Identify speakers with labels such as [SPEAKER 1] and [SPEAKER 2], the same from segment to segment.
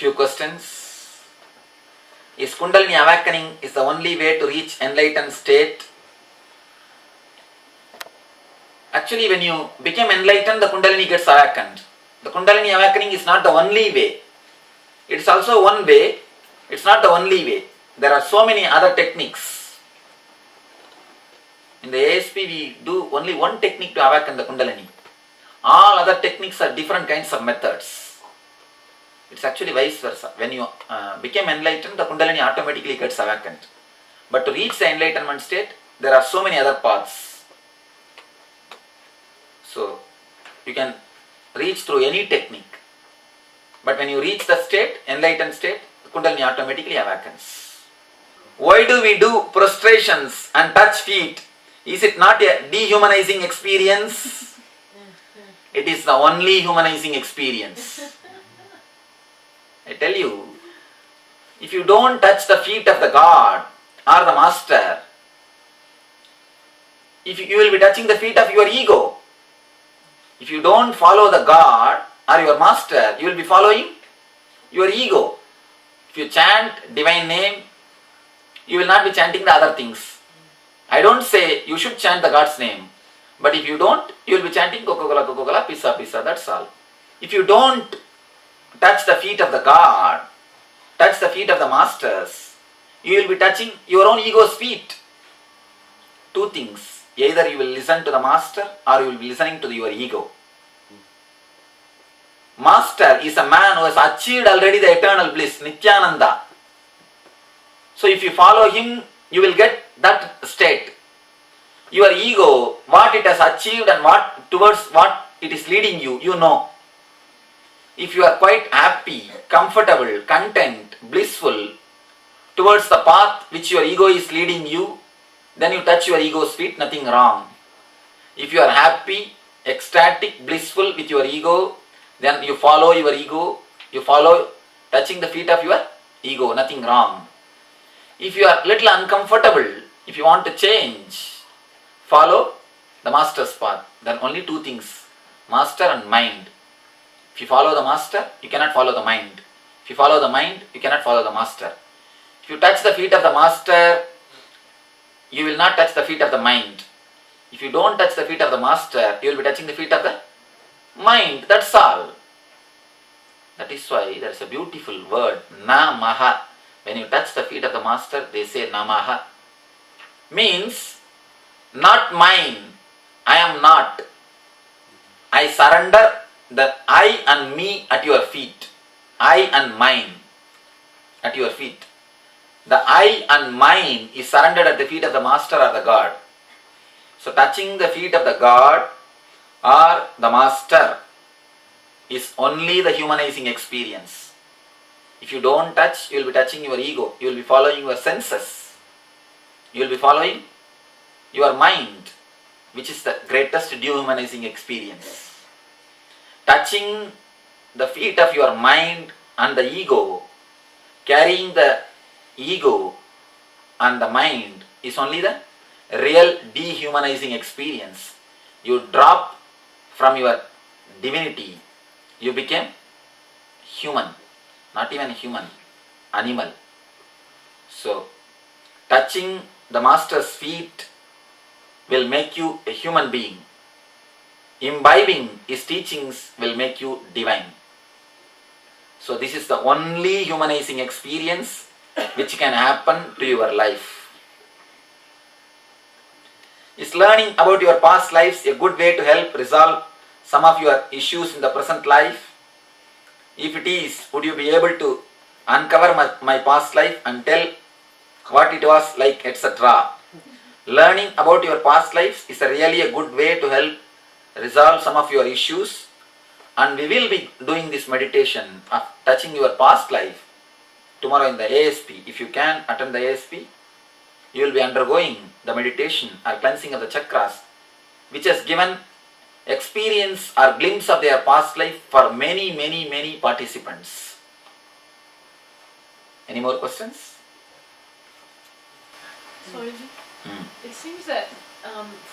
[SPEAKER 1] few questions. Is Kundalini awakening is the only way to reach enlightened state? Actually, when you become enlightened, the Kundalini gets awakened. The Kundalini awakening is not the only way. It's also one way. It's not the only way. There are so many other techniques. In the ASP, we do only one technique to awaken the Kundalini. All other techniques are different kinds of methods. It's actually vice versa. When you become enlightened, the Kundalini automatically gets awakened. But to reach the enlightenment state, there are so many other paths. So, you can reach through any technique. But when you reach the state, enlightened state, the Kundalini automatically awakens. Why do we do prostrations and touch feet? Is it not a dehumanizing experience? It is the only humanizing experience. I tell you, if you don't touch the feet of the God or the Master, you will be touching the feet of your ego. If you don't follow the God or your Master, you will be following your ego. If you chant divine name, you will not be chanting the other things. I don't say you should chant the God's name, but if you don't, you will be chanting Coca-Cola, pizza, that's all. If you don't touch the feet of the God, touch the feet of the Masters, you will be touching your own ego's feet. Two things. Either you will listen to the Master or you will be listening to your ego. Master is a man who has achieved already the eternal bliss, Nityananda. So if you follow him, you will get that state. Your ego, what it has achieved and towards what it is leading you, you know. If you are quite happy, comfortable, content, blissful towards the path which your ego is leading you, then you touch your ego's feet, nothing wrong. If you are happy, ecstatic, blissful with your ego, then you follow your ego, you follow touching the feet of your ego, nothing wrong. If you are little uncomfortable, if you want to change, follow the Master's path. There are only two things, Master and mind. If you follow the Master, you cannot follow the mind. If you follow the mind, you cannot follow the Master. If you touch the feet of the Master, you will not touch the feet of the mind. If you don't touch the feet of the Master, you will be touching the feet of the mind. That's all. That is why there is a beautiful word, Namaha. When you touch the feet of the Master, they say Namaha. Means, not mine. I am not. I surrender the I and me at your feet. I and mine at your feet. The I and mine is surrendered at the feet of the Master or the God. So touching the feet of the God or the Master is only the humanizing experience. If you don't touch, you will be touching your ego. You will be following your senses. You will be following your mind, which is the greatest dehumanizing experience. Touching the feet of your mind and the ego, carrying the ego and the mind is only the real dehumanizing experience. You drop from your divinity, you became human, not even human, animal. So, touching the Master's feet will make you a human being. Imbibing his teachings will make you divine. So this is the only humanizing experience which can happen to your life. Is learning about your past lives a good way to help resolve some of your issues in the present life? If it is, would you be able to uncover my past life and tell what it was like, etc.? Learning about your past lives is really a good way to help resolve some of your issues, and we will be doing this meditation of touching your past life tomorrow in the ASP. If you can attend the ASP, you will be undergoing the meditation or cleansing of the chakras, which has given experience or glimpse of their past life for many participants. Any more questions?
[SPEAKER 2] Swamiji, it seems that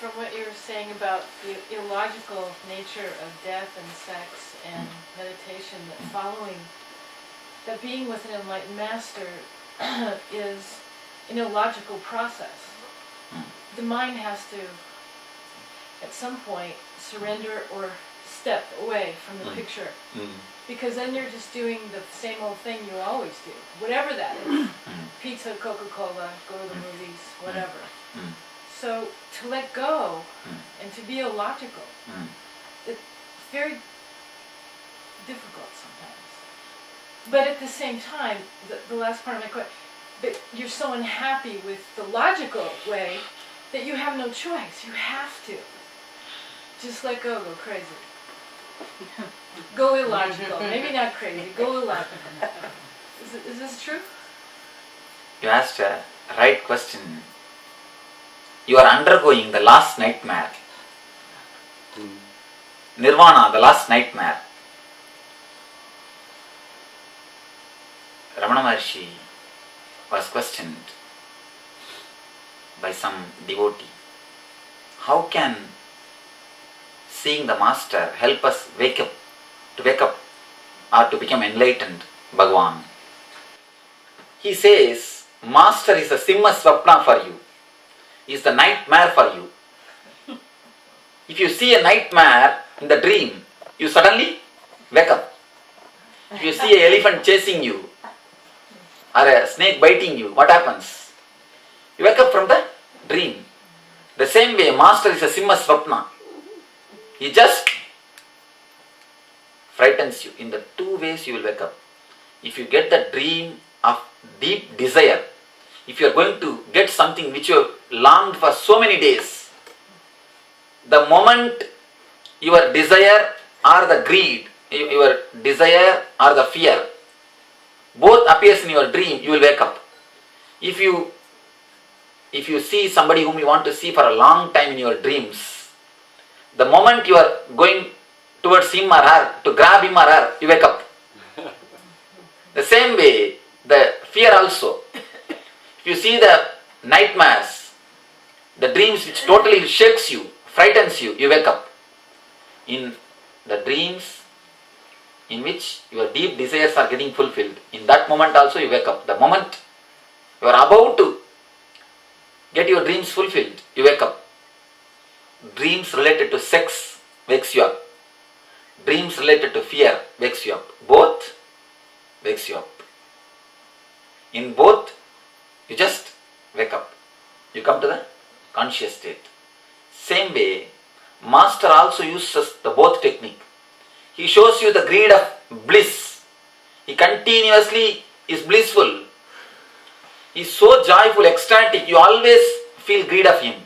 [SPEAKER 2] from what you're saying about the illogical nature of death and sex and meditation, that following that being with an enlightened master is an illogical process. The mind has to, at some point, surrender or step away from the picture. Because then you're just doing the same old thing you always do, whatever that is. Pizza, Coca-Cola, go to the movies, whatever. So to let go and to be illogical, it's very difficult sometimes. But at the same time, the last part of my question, but you're so unhappy with the logical way that you have no choice. You have to. Just let go crazy. Go illogical. Maybe not crazy, go illogical. Is this true?
[SPEAKER 1] You asked a right question. You are undergoing the last nightmare. Nirvana, the last nightmare. Ramana Maharshi was questioned by some devotee. How can seeing the master help us wake up or to become enlightened, Bhagavan? He says, master is a simha swapna for you, is the nightmare for you. If you see a nightmare in the dream, you suddenly wake up. If you see an elephant chasing you or a snake biting you, what happens? You wake up from the dream. The same way, master is a simha swapna. He just frightens you. In the two ways you will wake up. If you get the dream of deep desire, if you are going to get something which you have longed for so many days, the moment your desire or the greed, your desire or the fear, both appears in your dream, you will wake up. If you see somebody whom you want to see for a long time in your dreams, the moment you are going towards him or her, to grab him or her, you wake up. The same way, the fear also. If you see the nightmares, the dreams which totally shakes you, frightens you, you wake up. In the dreams in which your deep desires are getting fulfilled, in that moment also you wake up. The moment you are about to get your dreams fulfilled, you wake up. Dreams related to sex wakes you up. Dreams related to fear wakes you up. Both wakes you up. In both, you just wake up. You come to the conscious state. Same way, master also uses the both technique. He shows you the greed of bliss. He continuously is blissful. He is so joyful, ecstatic, you always feel greed of him.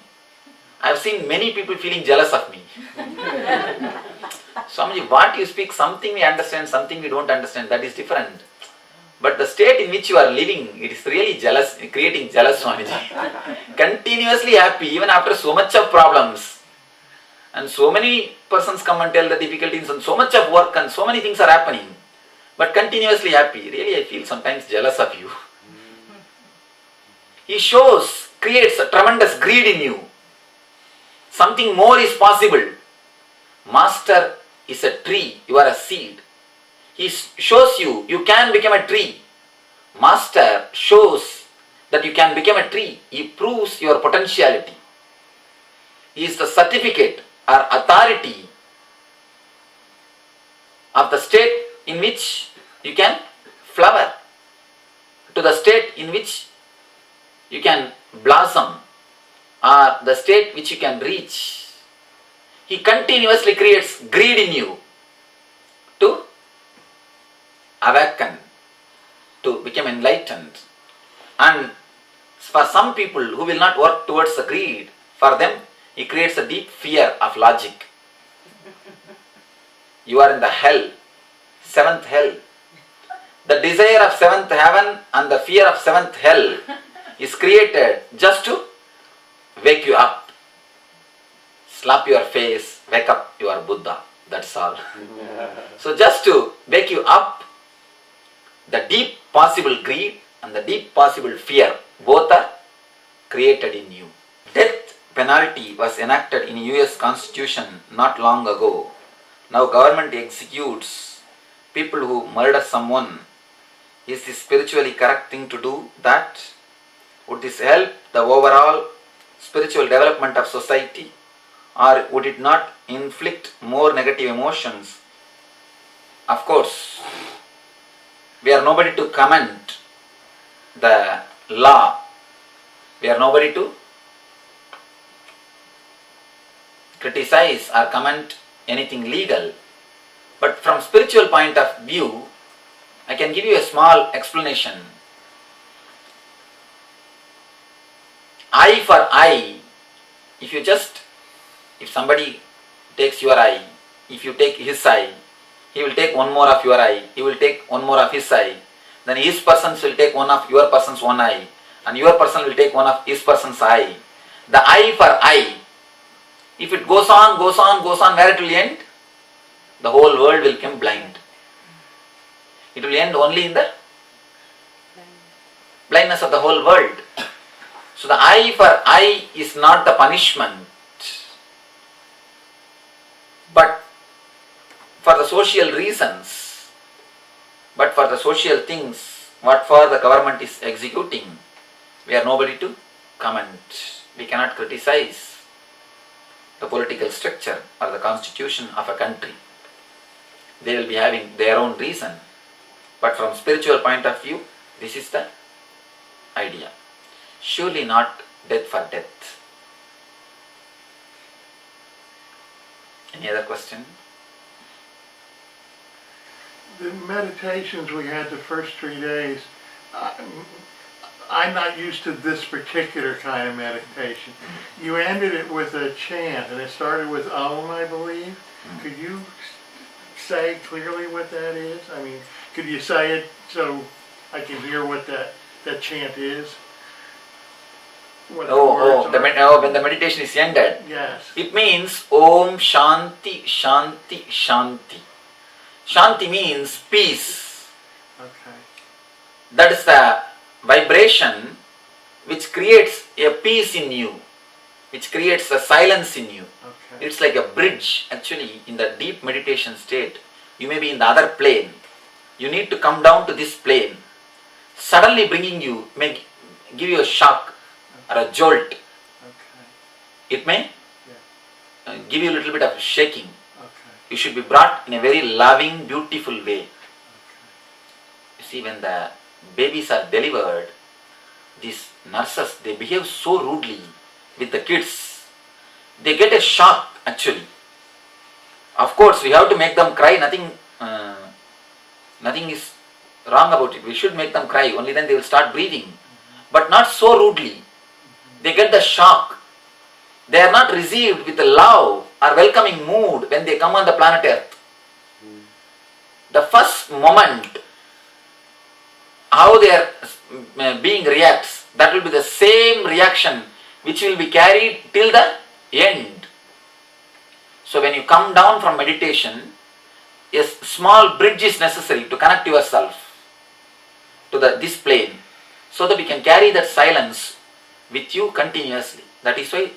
[SPEAKER 1] I have seen many people feeling jealous of me. Swamiji, what you speak, something we understand, something we don't understand, that is different. But the state in which you are living, it is really jealous, creating jealous, Swamiji. Continuously happy, even after so much of problems. And so many persons come and tell the difficulties and so much of work and so many things are happening. But continuously happy. Really, I feel sometimes jealous of you. He creates a tremendous greed in you. Something more is possible. Master is a tree, you are a seed. He shows you, you can become a tree. Master shows that you can become a tree. He proves your potentiality. He is the certificate or authority of the state in which you can flower, to the state in which you can blossom, or the state which you can reach. He continuously creates greed in you to awaken, to become enlightened. And for some people who will not work towards the greed, for them he creates a deep fear of logic. You are in the hell, seventh hell. The desire of seventh heaven and the fear of seventh hell is created just to wake you up. Slap your face, wake up, you are Buddha. That's all. So just to wake you up, the deep possible greed and the deep possible fear, both are created in you. Death penalty was enacted in US Constitution not long ago. Now government executes people who murder someone Is this spiritually correct thing to do that? Would this help the overall spiritual development of society, or would it not inflict more negative emotions? Of course, we are nobody to comment the law. We are nobody to criticize or comment anything legal. But from spiritual point of view, I can give you a small explanation. Eye for eye, if somebody takes your eye, if you take his eye, he will take one more of your eye, he will take one more of his eye, then his persons will take one of your person's one eye, and your person will take one of his person's eye. The eye for eye, if it goes on, where it will end? The whole world will become blind. It will end only in the blindness of the whole world. So the eye for eye is not the punishment, but for the social reasons, but for the social things, what for the government is executing, we are nobody to comment. We cannot criticize the political structure or the constitution of a country. They will be having their own reason. But from spiritual point of view, this is the idea. Surely not death for death. Any other question?
[SPEAKER 3] The meditations we had the first 3 days, I'm not used to this particular kind of meditation. You ended it with a chant, and it started with Om, I believe. Could you say clearly what that is? I mean, could you say it so I can hear what that chant is? What the words are?
[SPEAKER 1] When the meditation is ended,
[SPEAKER 3] Yes.
[SPEAKER 1] it means Om Shanti Shanti Shanti. Shanti means peace.
[SPEAKER 3] Okay.
[SPEAKER 1] That is the vibration which creates a peace in you, which creates a silence in you.
[SPEAKER 3] Okay.
[SPEAKER 1] It's like a bridge. Actually, in the deep meditation state, you may be in the other plane. You need to come down to this plane. Suddenly bringing you may give you a shock or a jolt.
[SPEAKER 3] Okay.
[SPEAKER 1] It may
[SPEAKER 3] Yeah.
[SPEAKER 1] give you a little bit of shaking.
[SPEAKER 3] Okay.
[SPEAKER 1] You should be brought in a very loving, beautiful way.
[SPEAKER 3] Okay.
[SPEAKER 1] You see, when the babies are delivered, these nurses, they behave so rudely with the kids. They get a shock actually. Of course, we have to make them cry. Nothing is wrong about it. We should make them cry. Only then they will start breathing. But not so rudely. They get the shock. They are not received with a love or welcoming mood when they come on the planet Earth. The first moment, how their being reacts, that will be the same reaction which will be carried till the end. So when you come down from meditation, a small bridge is necessary to connect yourself to this plane, so that you can carry that silence with you continuously. That is why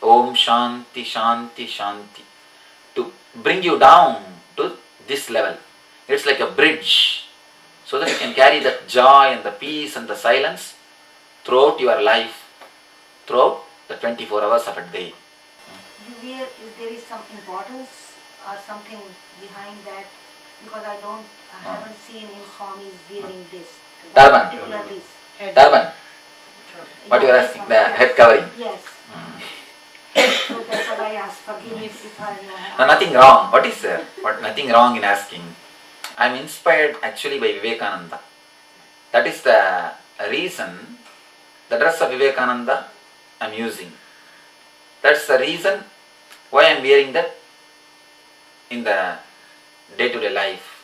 [SPEAKER 1] Om Shanti Shanti Shanti, to bring you down to this level. It's like a bridge, so that you can carry that joy and the peace and the silence throughout your life, throughout the 24 hours of a day.
[SPEAKER 4] There is some importance or something behind that, because I haven't seen any Swamis wearing this.
[SPEAKER 1] Turban.
[SPEAKER 4] Particularly.
[SPEAKER 1] Turban. What you are asking, the head covering.
[SPEAKER 4] Yes. So that's what I asked. Forgive me if I
[SPEAKER 1] No, nothing wrong. What is there? Nothing wrong in asking. I am inspired actually by Vivekananda. That is the reason the dress of Vivekananda I am using. That's the reason why I am wearing that in the day-to-day life.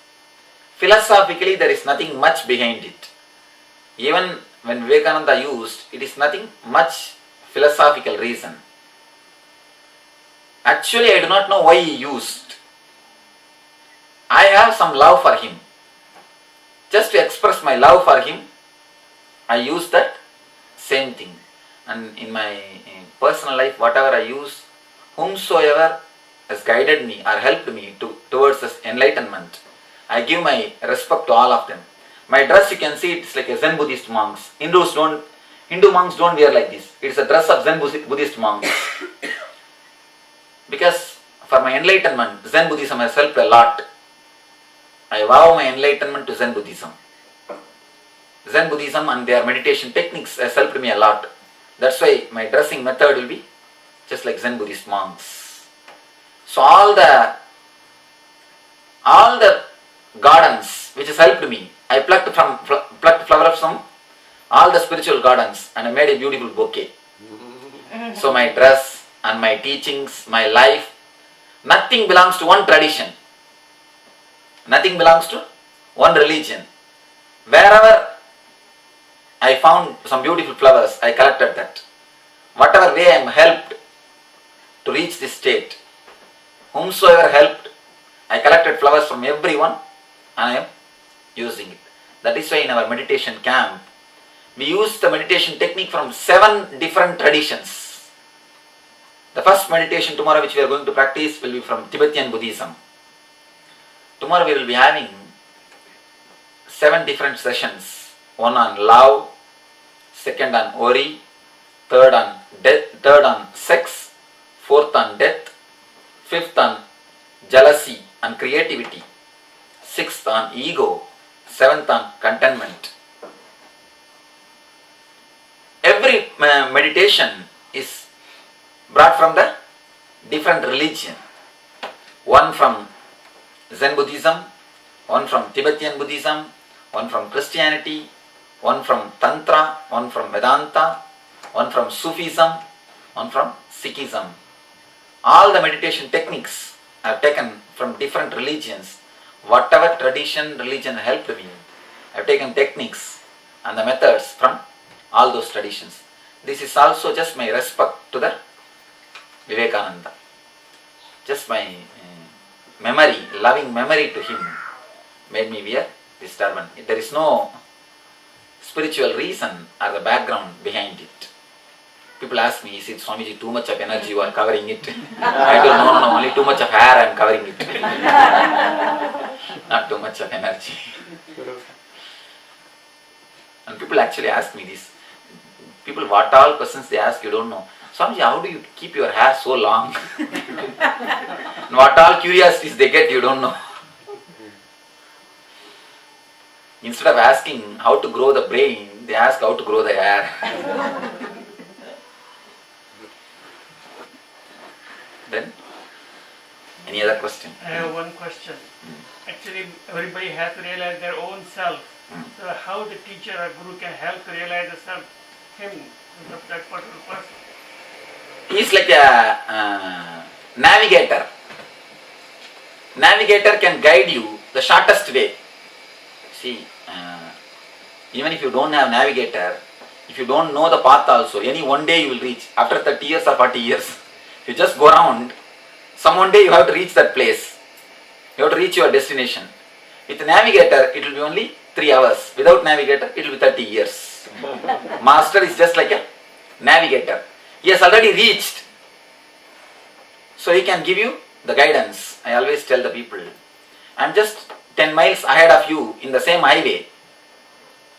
[SPEAKER 1] Philosophically, there is nothing much behind it. Even when Vivekananda used, it is nothing much philosophical reason. Actually, I do not know why he used. I have some love for him. Just to express my love for him, I use that same thing. And in my personal life, whatever I use, whomsoever has guided me or helped me towards this enlightenment, I give my respect to all of them. My dress, you can see it's like a Zen Buddhist monks. Hindu monks don't wear like this. It's a dress of Zen Buddhist monks. Because for my enlightenment, Zen Buddhism has helped a lot. I vow my enlightenment to Zen Buddhism. Zen Buddhism and their meditation techniques has helped me a lot. That's why my dressing method will be just like Zen Buddhist monks. So all the gardens which has helped me, I plucked flowers from all the spiritual gardens and I made a beautiful bouquet. So my dress and my teachings, my life, nothing belongs to one tradition. Nothing belongs to one religion. Wherever I found some beautiful flowers, I collected that. Whatever way I am helped to reach this state, whomsoever helped, I collected flowers from everyone and I am using it. That is why in our meditation camp, we use the meditation technique from 7 different traditions. The first meditation tomorrow which we are going to practice will be from Tibetan Buddhism. Tomorrow we will be having 7 different sessions. One on love, second on worry, third on sex, fourth on death, fifth on jealousy and creativity, sixth on ego, seventh on contentment. Every meditation is brought from the different religion. One from Zen Buddhism, one from Tibetan Buddhism, one from Christianity, one from Tantra, one from Vedanta, one from Sufism, one from Sikhism. All the meditation techniques are taken from different religions. Whatever tradition, religion helped me, I have taken techniques and the methods from all those traditions. This is also just my respect to the Vivekananda. Just my memory, loving memory to him made me wear this turban. There is no spiritual reason or the background behind it. People ask me, is it Swamiji too much of energy you are covering it? I don't know, no, only too much of hair I am covering it. Not too much of energy. And people actually ask me this. People, what all questions they ask, you don't know. Swamiji, how do you keep your hair so long? And what all curiosities they get, you don't know. Instead of asking how to grow the brain, they ask how to grow the hair. Then, any other question?
[SPEAKER 5] I have one question. Actually, everybody has to realize their own self. So how the teacher or guru can help to realize the self, him, that particular person?
[SPEAKER 1] He is like a navigator. Navigator can guide you the shortest way. See, even if you don't have navigator, if you don't know the path also, any one day you will reach. After 30 years or 40 years, you just go around, some one day you have to reach that place. You have to reach your destination. With a navigator, it will be only 3 hours. Without navigator, it will be 30 years. Master is just like a navigator. He has already reached. So he can give you the guidance. I always tell the people, I am just 10 miles ahead of you in the same highway.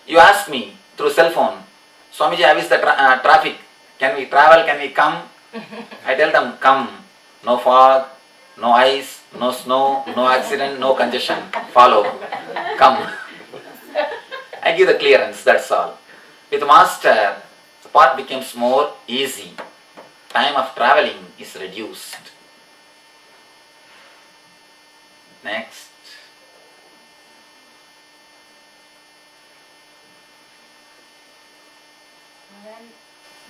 [SPEAKER 1] You ask me through cell phone, Swamiji, how is the traffic? Can we travel? Can we come? I tell them, come. No fog, no ice, no snow, no accident, no congestion. Follow. Come. I give the clearance, that's all. With Master, the path becomes more easy. Time of traveling is reduced. Next.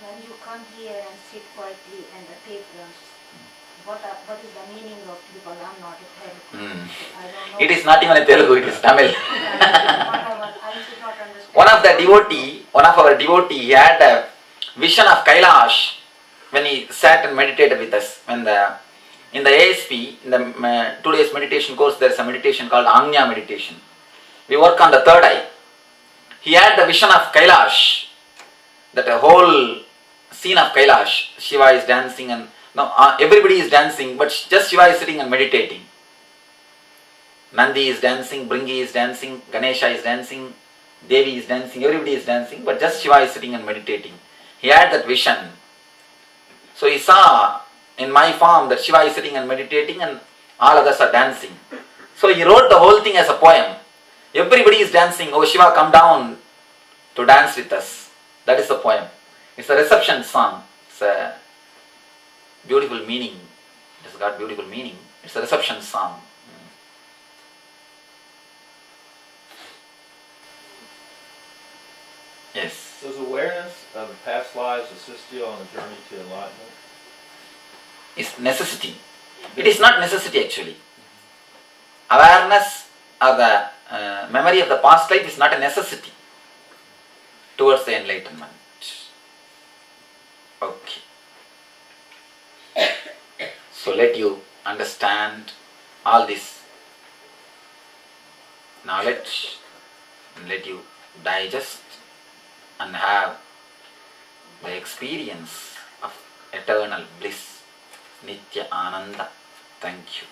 [SPEAKER 4] When you come here and sit quietly and the tape runs, what is the meaning of, because I'm not a Telugu. I don't know.
[SPEAKER 1] It is not even a Telugu, it is Tamil.
[SPEAKER 4] I should not understand.
[SPEAKER 1] One of our devotee, he had a vision of Kailash when he sat and meditated with us. In the ASP, in the 2 days meditation course, there is a meditation called Anya meditation. We work on the third eye. He had the vision of Kailash, that a whole scene of Kailash. Shiva is dancing and everybody is dancing, but just Shiva is sitting and meditating. Nandi is dancing, Bringi is dancing, Ganesha is dancing, Devi is dancing, everybody is dancing, but just Shiva is sitting and meditating. He had that vision. So he saw in my form that Shiva is sitting and meditating and all others are dancing. So he wrote the whole thing as a poem. Everybody is dancing. Oh Shiva, come down to dance with us. That is the poem. It's a reception song. It's a beautiful meaning. It's got beautiful meaning. It's a reception song. Yes.
[SPEAKER 6] Does awareness of past lives assist you on the journey to enlightenment?
[SPEAKER 1] It's necessity. It is not necessity actually. Awareness of the memory of the past life is not a necessity towards the enlightenment. Okay. So let you understand all this knowledge and let you digest and have the experience of eternal bliss, Nitya Ananda. Thank you.